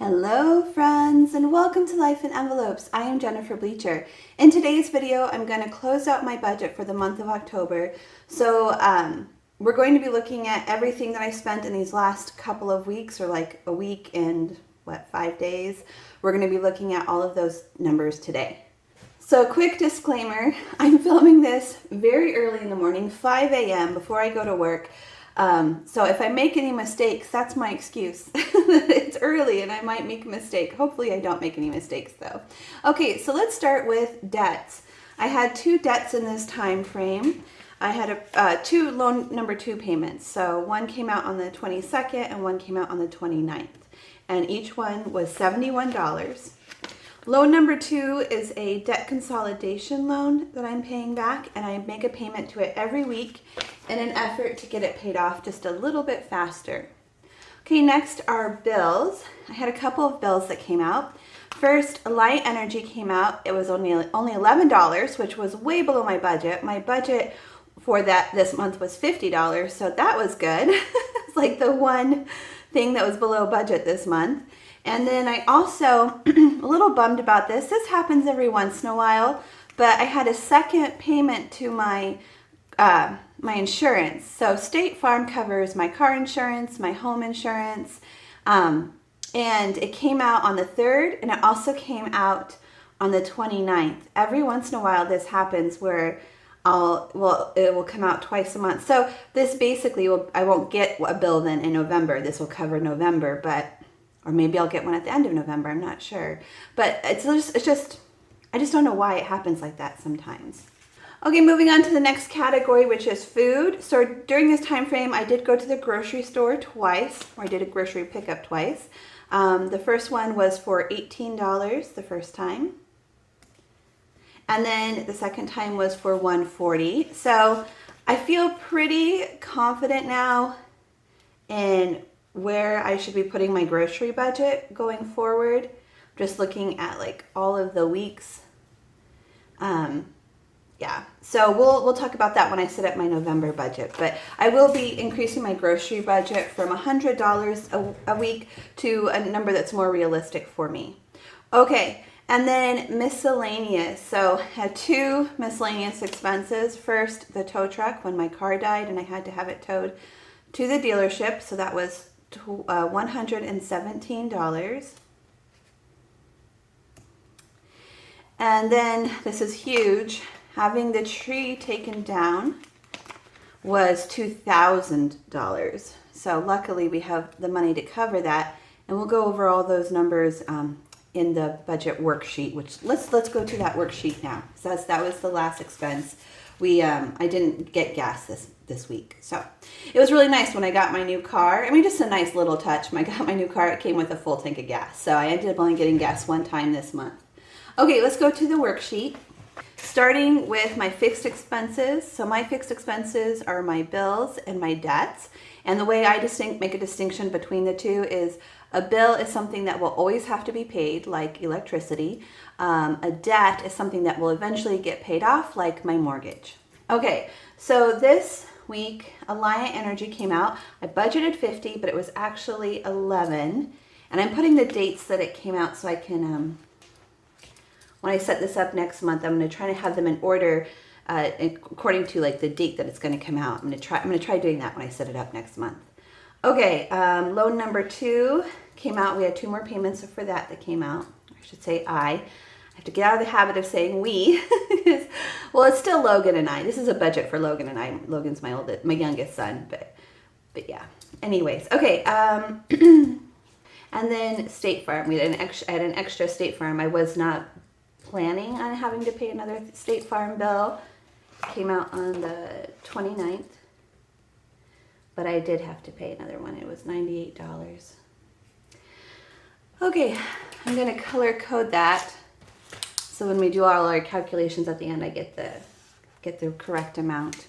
Hello friends, and welcome to Life in Envelopes. I am Jennifer Bleecher. In today's video, I'm going to close out my budget for the month of October. So we're going to be looking at everything that I spent in these last couple of weeks, or like a week and 5 days. We're going to be looking at all of those numbers today. So quick disclaimer, I'm filming this very early in the morning, 5 a.m. before I go to work. So if I make any mistakes, that's my excuse. It's early and I might make a mistake. Hopefully I don't make any mistakes though. Okay, so let's start with debts. I had 2 debts in this time frame. I had 2 loan number 2 payments. So one came out on the 22nd and one came out on the 29th. And each one was $71. Loan number 2 is a debt consolidation loan that I'm paying back, and I make a payment to it every week in an effort to get it paid off just a little bit faster. Okay, next are bills. I had a couple of bills that came out. First, Light Energy came out. It was only $11, which was way below my budget. My budget for this month was $50, so that was good. It's like the one thing that was below budget this month. And then I also, a little bummed about this. This happens every once in a while, but I had a second payment to my my insurance. So State Farm covers my car insurance, my home insurance, and it came out on the 3rd, and it also came out on the 29th. Every once in a while this happens where it will come out twice a month. So this basically I won't get a bill then in November. This will cover November, or maybe I'll get one at the end of November. I'm not sure. But I just don't know why it happens like that sometimes. Okay, moving on to the next category, which is food. So during this time frame, I did go to the grocery store twice, or I did a grocery pickup twice. The first one was for $18 the first time. And then the second time was for $140. So I feel pretty confident now in where I should be putting my grocery budget going forward. Just looking at like all of the weeks. Yeah, so we'll talk about that when I set up my November budget. But I will be increasing my grocery budget from $100 a week to a number that's more realistic for me. Okay, and then miscellaneous. So I had 2 miscellaneous expenses. First, the tow truck when my car died and I had to have it towed to the dealership. So that was $117. And then this is huge. Having the tree taken down was $2,000. So luckily we have the money to cover that, and we'll go over all those numbers in the budget worksheet. Which let's go to that worksheet now. So that was the last expense. I didn't get gas this week, so it was really nice when I got my new car. I mean, just a nice little touch. When I got my new car, it came with a full tank of gas, so I ended up only getting gas one time this month. Okay, let's go to the worksheet. Starting with my fixed expenses. So my fixed expenses are my bills and my debts. And the way I make a distinction between the two is a bill is something that will always have to be paid, like electricity. A debt is something that will eventually get paid off, like my mortgage. Okay, so this week, Alliant Energy came out. I budgeted $50, but it was actually $11. And I'm putting the dates that it came out so I can... when I set this up next month, I'm going to try to have them in order according to like the date that it's going to come out. I'm going to try doing that when I set it up next month. Okay, loan number 2 came out. We had 2 more payments for that came out. I should say I have to get out of the habit of saying we. Well, it's still Logan and I. This is a budget for Logan and I. Logan's my youngest son, but yeah. Anyways, okay. And then State Farm. I had an extra State Farm. I was not planning on having to pay another State Farm bill. Came out on the 29th, but I did have to pay another one. It was $98. Okay, I'm going to color code that so when we do all our calculations at the end, I get the correct amount.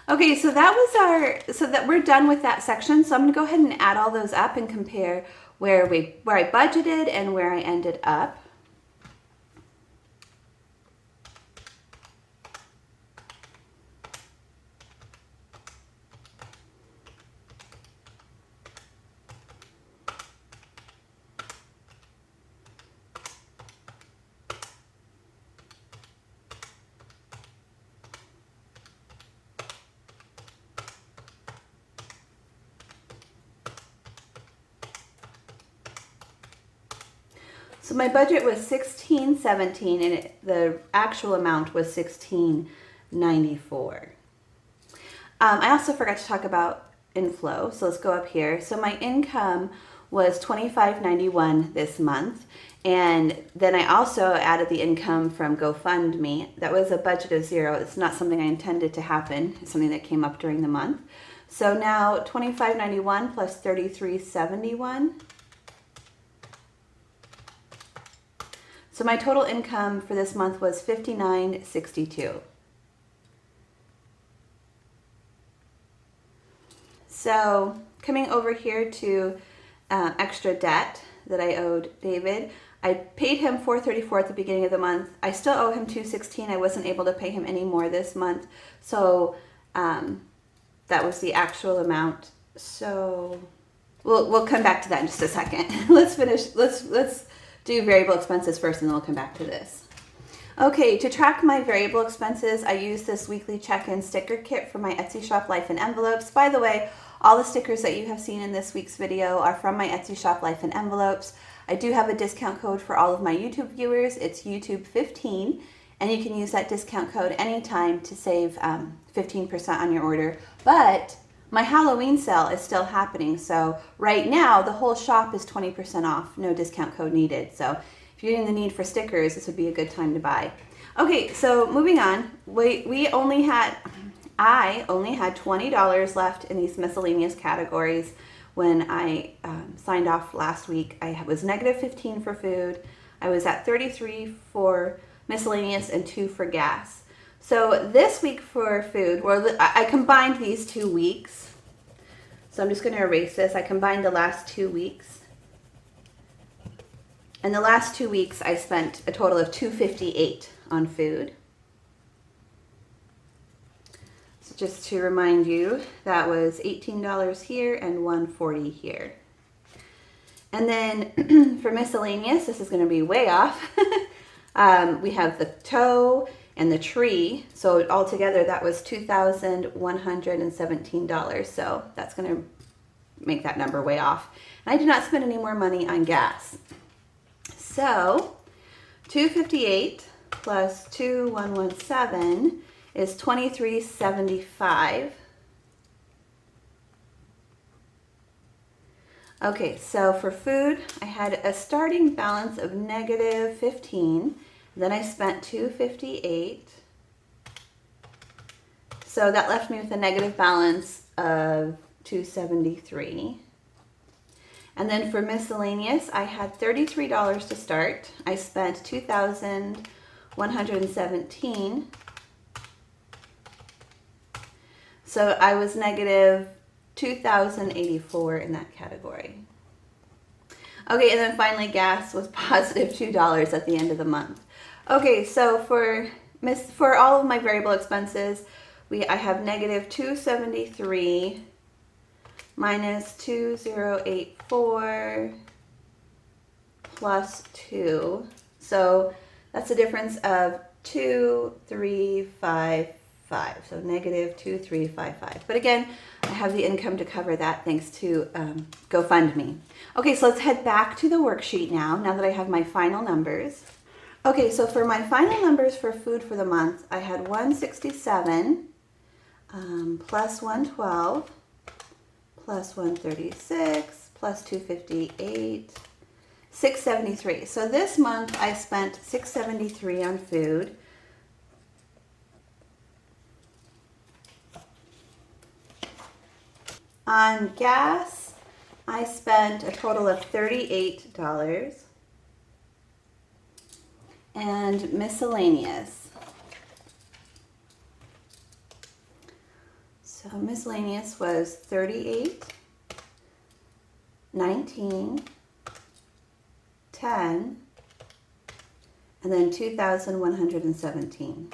Okay, so that we're done with that section. So I'm going to go ahead and add all those up and compare where I budgeted and where I ended up. So my budget was $16.17 and the actual amount was $16.94. I also forgot to talk about inflow, so let's go up here. So my income was $25.91 this month, and then I also added the income from GoFundMe. That was a budget of 0. It's not something I intended to happen. It's something that came up during the month. So now $25.91 plus $33.71. So my total income for this month was $59.62. So coming over here to extra debt that I owed David, I paid him $434 at the beginning of the month. I still owe him $216. I wasn't able to pay him any more this month, so that was the actual amount. So we'll come back to that in just a second. Let's do variable expenses first, and then we'll come back to this. Okay, to track my variable expenses, I use this weekly check-in sticker kit for my Etsy shop, Life in Envelopes. By the way, all the stickers that you have seen in this week's video are from my Etsy shop, Life in Envelopes. I do have a discount code for all of my YouTube viewers. It's YouTube15, and you can use that discount code anytime to save 15% on your order. But my Halloween sale is still happening, so right now the whole shop is 20% off, no discount code needed. So if you're in the need for stickers, this would be a good time to buy. Okay, so moving on, I only had $20 left in these miscellaneous categories when I signed off last week. I was negative 15 for food, I was at 33 for miscellaneous, and 2 for gas. So this week for food, I combined these 2 weeks. So I'm just going to erase this. I combined the last 2 weeks. And the last 2 weeks I spent a total of $258 on food. So just to remind you, that was $18 here and $140 here. And then for miscellaneous, this is going to be way off. We have the toe and the tree, so altogether that was $2,117. So that's going to make that number way off. And I did not spend any more money on gas. So $258 plus $2,117 is $23.75. Okay, so for food, I had a starting balance of negative 15. Then I spent $258. So that left me with a negative balance of $273. And then for miscellaneous, I had $33 to start. I spent $2,117. So I was negative $2,084 in that category. Okay, and then finally gas was positive $2 at the end of the month. Okay, so for all of my variable expenses, I have negative $273 minus $2,084 plus 2. So that's a difference of $2,355. So negative $2,355. But again, I have the income to cover that thanks to GoFundMe. Okay, so let's head back to the worksheet now that I have my final numbers. Okay, so for my final numbers for food for the month, I had 167 plus 112 plus 136 plus 258, 673. So this month I spent $673 on food. On gas, I spent a total of $38. And miscellaneous. So miscellaneous was $38, $19, $10, and then $2,117.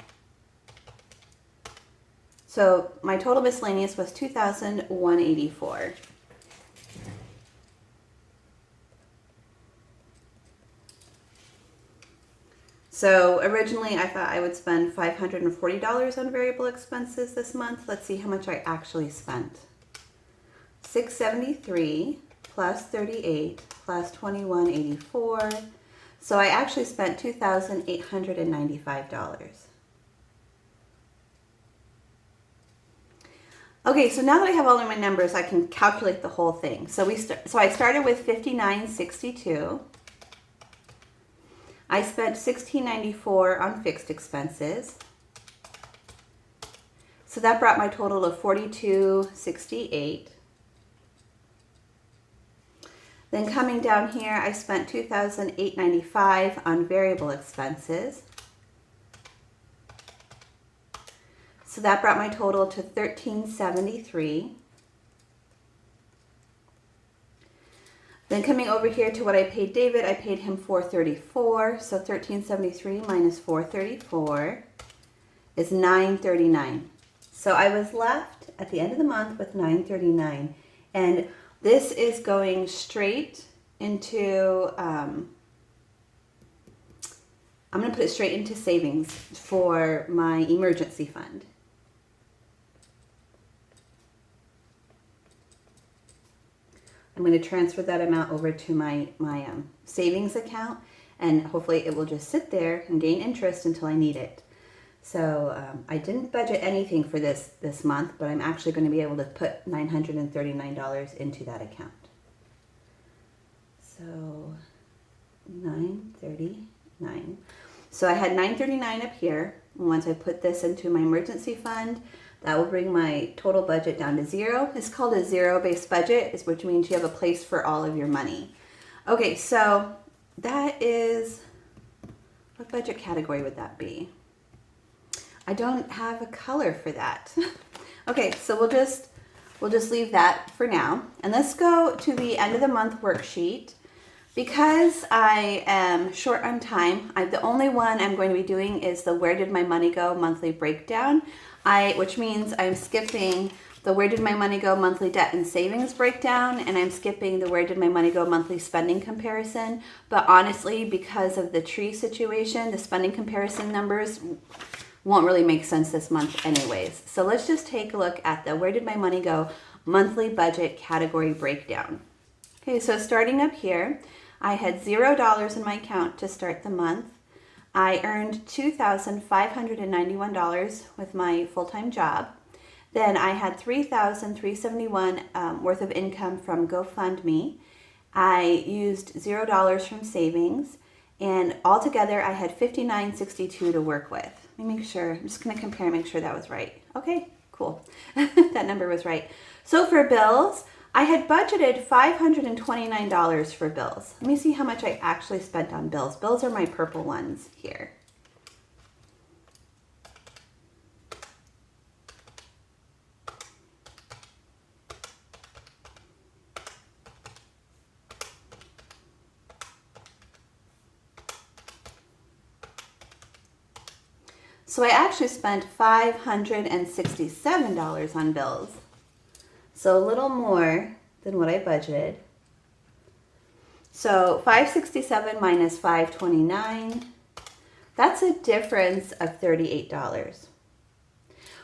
So my total miscellaneous was $2,184. So originally I thought I would spend $540 on variable expenses this month. Let's see how much I actually spent. $673 plus 38 plus 2184. So I actually spent $2,895. Okay, so now that I have all of my numbers, I can calculate the whole thing. So I started with $59.62. I spent $16.94 on fixed expenses. So that brought my total of $42.68. Then coming down here, I spent $2,895 on variable expenses. So that brought my total to $13.73. Then coming over here to what I paid David, I paid him $434. So $13.73 minus $434 is $9.39. So I was left at the end of the month with $9.39. And this is going straight into, I'm going to put it straight into savings for my emergency fund. I'm going to transfer that amount over to my savings account, and hopefully it will just sit there and gain interest until I need it. So I didn't budget anything for this month, but I'm actually going to be able to put $939 into that account. So $939. So I had $939 up here. And once I put this into my emergency fund, that will bring my total budget down to zero. It's called a zero-based budget, which means you have a place for all of your money. Okay, so that is, what budget category would that be? I don't have a color for that. Okay, so we'll just leave that for now. And let's go to the end of the month worksheet. Because I am short on time, the only one I'm going to be doing is the Where Did My Money Go monthly breakdown, which means I'm skipping the Where Did My Money Go monthly debt and savings breakdown, and I'm skipping the Where Did My Money Go monthly spending comparison. But honestly, because of the tree situation, the spending comparison numbers won't really make sense this month anyways. So let's just take a look at the Where Did My Money Go monthly budget category breakdown. Okay, so starting up here, I had $0 in my account to start the month. I earned $2,591 with my full-time job. Then I had $3,371 worth of income from GoFundMe. I used $0 from savings, and altogether I had $59.62 to work with. Let me make sure. I'm just going to compare and make sure that was right. Okay, cool. That number was right. So for bills, I had budgeted $529 for bills. Let me see how much I actually spent on bills. Bills are my purple ones here. So I actually spent $567 on bills. So a little more than what I budgeted. So $567 minus $529, that's a difference of $38.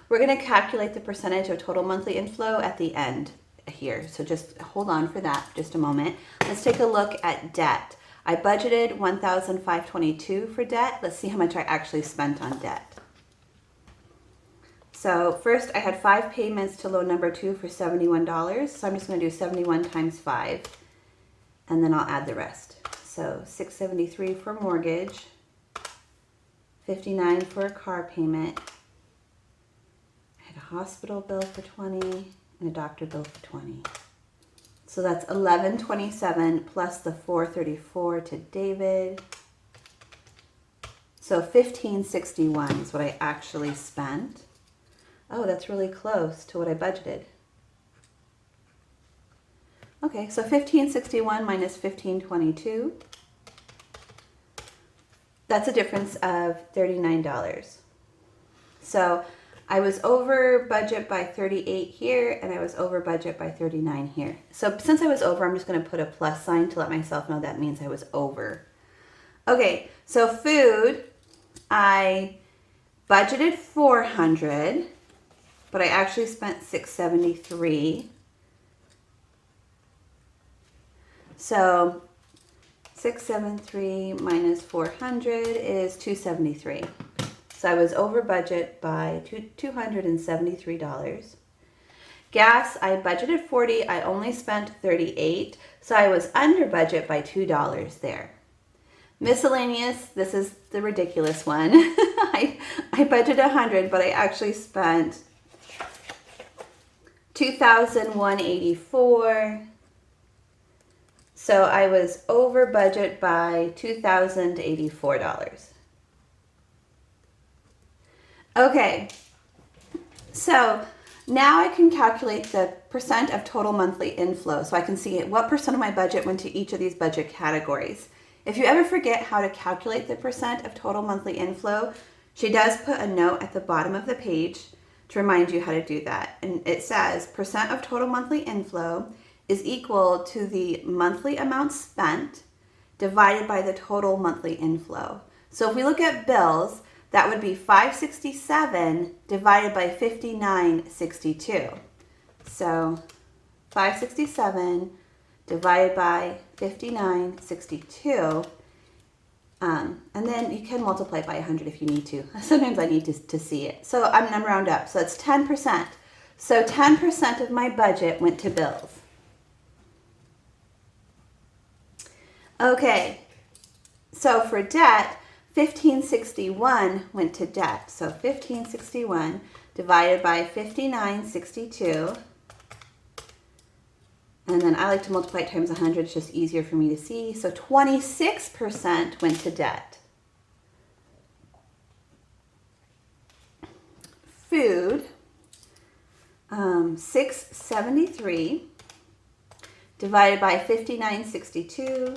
We're going to calculate the percentage of total monthly inflow at the end here. So just hold on for that just a moment. Let's take a look at debt. I budgeted $1,522 for debt. Let's see how much I actually spent on debt. So first I had 5 payments to loan number 2 for $71. So I'm just going to do 71 times 5, and then I'll add the rest. So $673 for mortgage, $59 for a car payment. I had a hospital bill for $20 and a doctor bill for $20. So that's $1127 plus the $434 to David. So $1561 is what I actually spent. Oh, that's really close to what I budgeted. Okay, so $1561 minus $1522. That's a difference of $39. So I was over budget by 38 here, and I was over budget by 39 here. So since I was over, I'm just going to put a plus sign to let myself know that means I was over. Okay, so food, I budgeted $400, but I actually spent $673. So 673 minus 400 is 273. So I was over budget by $273. Gas, I budgeted 40, I only spent 38, so I was under budget by $2 there. Miscellaneous, this is the ridiculous one. I budgeted 100, but I actually spent $2,184. So I was over budget by $2,084. Okay, so now I can calculate the percent of total monthly inflow, so I can see what percent of my budget went to each of these budget categories. If you ever forget how to calculate the percent of total monthly inflow, she does put a note at the bottom of the page to remind you how to do that. And it says percent of total monthly inflow is equal to the monthly amount spent divided by the total monthly inflow. So if we look at bills, that would be 567 divided by 5962. So 567 divided by 5962. And then you can multiply it by 100 if you need to. Sometimes I need to see it. So I'm going to round up. So it's 10%. So 10% of my budget went to bills. Okay, so for debt, 1561 went to debt. So 1561 divided by 5962. And then I like to multiply it times 100. It's just easier for me to see. So 26% went to debt. Food, 673 divided by 5962.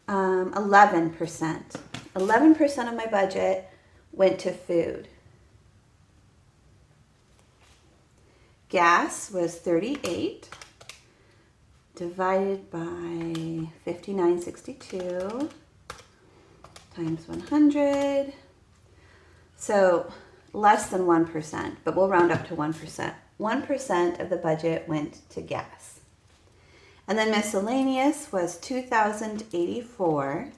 11%. 11% of my budget went to food. Gas was 38 divided by 5962 times 100. So less than 1%, but we'll round up to 1%. 1% of the budget went to gas. And then miscellaneous was 2,084.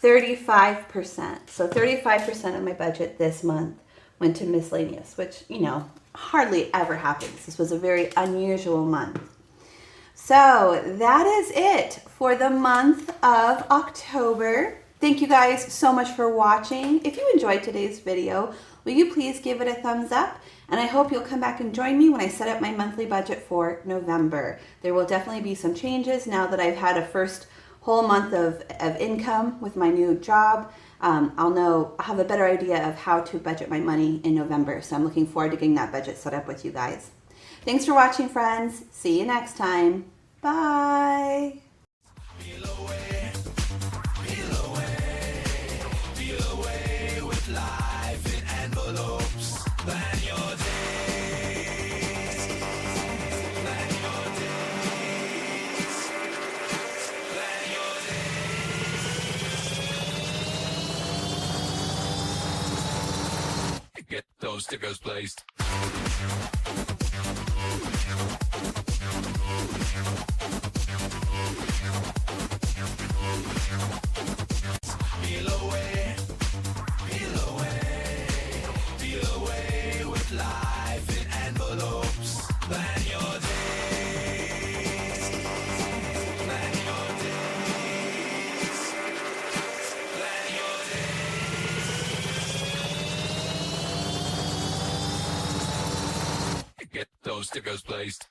%. So 35% of my budget this month went to miscellaneous, which, you know, hardly ever happens. This was a very unusual month. So that is it for the month of October. Thank you guys so much for watching. If you enjoyed today's video, will you please give it a thumbs up? And I hope you'll come back and join me when I set up my monthly budget for November. There will definitely be some changes now that I've had a first whole month of income with my new job. I'll have a better idea of how to budget my money in November. So I'm looking forward to getting that budget set up with you guys. Thanks for watching, friends. See you next time. Bye. Get those stickers placed. Peel away with life in envelopes. Plan your days. Plan your days. Plan your days. Get those stickers placed.